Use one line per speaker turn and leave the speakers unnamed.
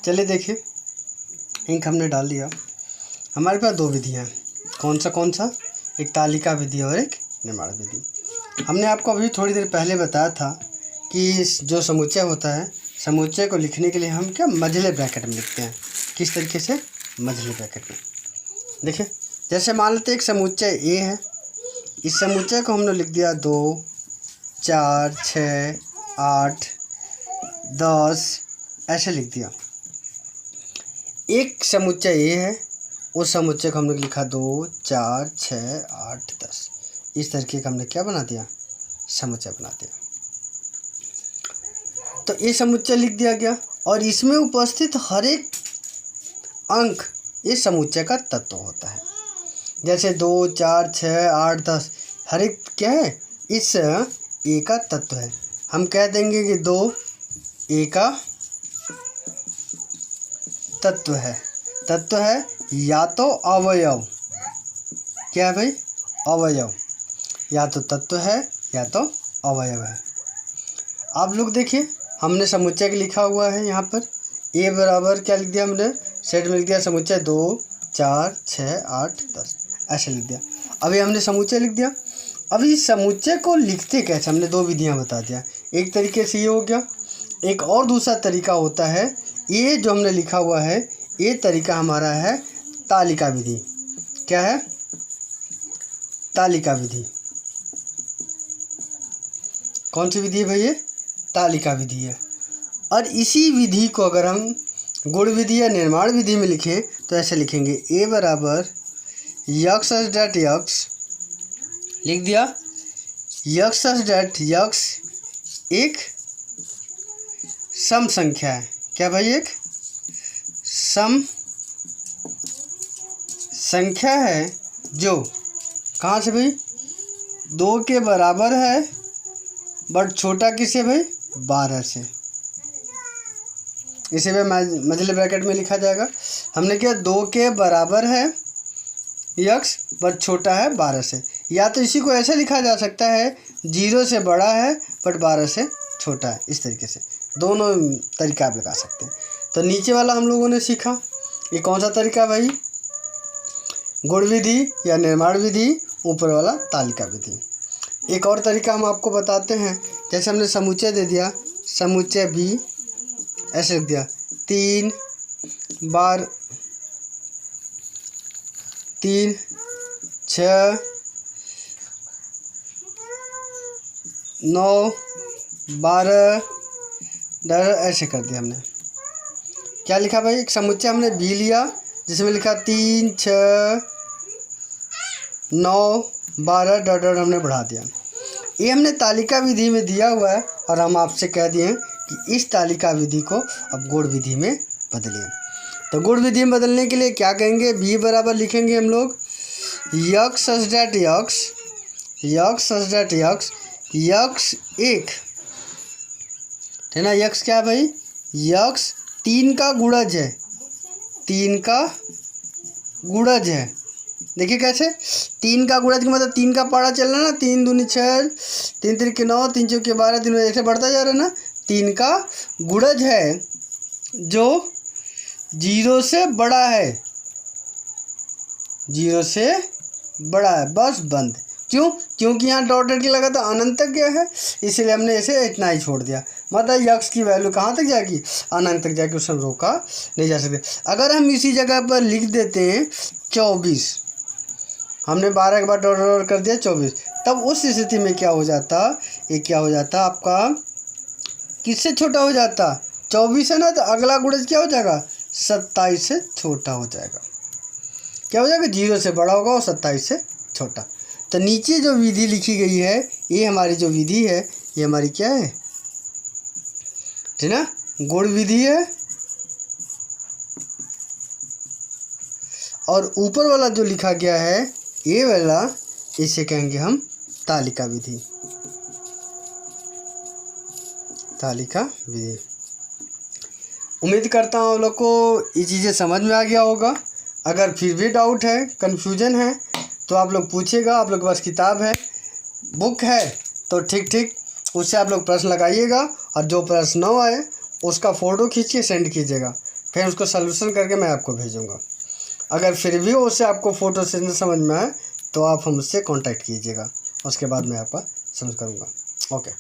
चलिए देखिए, इंक हमने डाल दिया। हमारे पास दो विधियाँ हैं, कौन सा, एक तालिका विधि और एक निर्माण विधि। हमने आपको अभी थोड़ी देर पहले बताया था कि जो समुच्चय होता है, समुच्चय को लिखने के लिए हम क्या मझले ब्रैकेट में लिखते हैं। किस तरीके से? मझले ब्रैकेट में। देखिए, जैसे मान लेते एक समुच्चय ए है, इस समुच्चय को हमने लिख दिया 2, 4, 6, 8, 10 ऐसे लिख दिया। एक समुच्चय ए है, उस समुच्चय को हमने लिखा 2, 4, 6, 8, 10। इस तरीके का हमने क्या बना दिया? समुच्चय बना दिया। तो ये समुच्चय लिख दिया गया और इसमें उपस्थित हर एक अंक इस समुच्चय का तत्व होता है। जैसे 2, 4, 6, 8, 10 हर एक क्या है? इस ए का तत्व है। हम कह देंगे कि 2 ए का तत्व है। तत्व है या तो अवयव, क्या है भाई? अवयव। या तो तत्व है या तो अवयव है। आप लोग देखिए, हमने समुच्चय लिखा हुआ है यहाँ पर ए बराबर क्या लिख दिया हमने? सेट में लिख दिया समुच्चय 2, 4, 6, 8, 10 ऐसे लिख दिया। अभी हमने समुच्चय लिख दिया। अभी इस समुच्चय को लिखते कैसे? हमने दो विधियाँ बता दिया। एक तरीके से ये हो गया, एक और दूसरा तरीका होता है। ये जो हमने लिखा हुआ है, ये तरीका हमारा है तालिका विधि। क्या है? तालिका विधि। कौन सी विधि है भाई? ये तालिका विधि है। और इसी विधि को अगर हम गुण विधि या निर्माण विधि में लिखें तो ऐसे लिखेंगे, ए बराबर यक्स डैट यक्स लिख दिया। यक्स डैट यक्स एक सम संख्या है। क्या भाई? एक सम संख्या है जो कहाँ से भाई? 2 के बराबर है, बट छोटा किससे भाई? 12 से। इसे भी मझले ब्रैकेट में लिखा जाएगा। हमने क्या 2 के बराबर है यक्स, बट छोटा है 12 से। या तो इसी को ऐसे लिखा जा सकता है 0 से बड़ा है बट 12 से छोटा है। इस तरीके से दोनों तरीका आप लगा सकते हैं। तो नीचे वाला हम लोगों ने सीखा, ये कौन सा तरीका भाई? गुण विधि या निर्माण विधि, ऊपर वाला तालिका विधि। एक और तरीका हम आपको बताते हैं। जैसे हमने समुच्चय दे दिया, समुच्चय बी ऐसे लिख दिया 3 बार 3, 6, 9, 12, 18 ऐसे कर दिया हमने। क्या लिखा भाई? एक समुच्चय हमने बी लिया जिसमें लिखा 3, 6, 9, 12 डॉट हमने बढ़ा दिया। ये हमने तालिका विधि में दिया हुआ है और हम आपसे कह दिए कि इस तालिका विधि को अब गुण विधि में बदलिए। तो गुण विधि में बदलने के लिए क्या कहेंगे? बी बराबर लिखेंगे हम लोग x that x, x that x, x एक है ना। यक्स क्या है भाई? यक्स 3 का गुणज है, 3 का गुणज है। देखिए कैसे? 3 का गुणज का मतलब 3 का पारा चल रहा है ना, 3 दूनी 6, 3 त्रिके 9, 3 चौके 12, 3 ऐसे बढ़ता जा रहा है ना। 3 का गुणज है जो 0 से बड़ा है, 0 से बड़ा है, बस बंद। क्यों? क्योंकि यहाँ डॉट डॉट लगा था, अनंत तक गया है, इसलिए हमने ऐसे इतना ही छोड़ दिया। मतलब यक्स की वैल्यू कहाँ तक जाएगी? अनंत तक जाएगी, उसमें रोका नहीं जा सकते। अगर हम इसी जगह पर लिख देते हैं 24, हमने 12 के बाद डॉट डॉट कर दिया 24, तब उस स्थिति में क्या हो जाता? ये क्या हो जाता आपका? किससे छोटा हो जाता? 24 है ना, तो अगला गुणज क्या हो जाएगा? 27 से छोटा हो जाएगा। क्या हो जाएगा? 0 से बड़ा होगा और 27 से छोटा। तो नीचे जो विधि लिखी गई है, ये हमारी जो विधि है, ये हमारी क्या है? ठीक ना, गुण विधि है। और ऊपर वाला जो लिखा गया है, ये वाला, इसे कहेंगे हम तालिका विधि। तालिका विधि। उम्मीद करता हूँ आप लोग को ये चीज़ें समझ में आ गया होगा। अगर फिर भी डाउट है, कन्फ्यूजन है, तो आप लोग पूछिएगा। आप लोग के पास किताब है, बुक है, तो ठीक उससे आप लोग प्रश्न लगाइएगा। और जो प्रश्न न आए उसका फ़ोटो खींच के सेंड कीजिएगा, फिर उसको सॉल्यूशन करके मैं आपको भेजूँगा। अगर फिर भी उससे आपको फ़ोटो से न समझ में आए तो आप हमसे कांटेक्ट कीजिएगा, उसके बाद मैं आपका समझ करूँगा। ओके।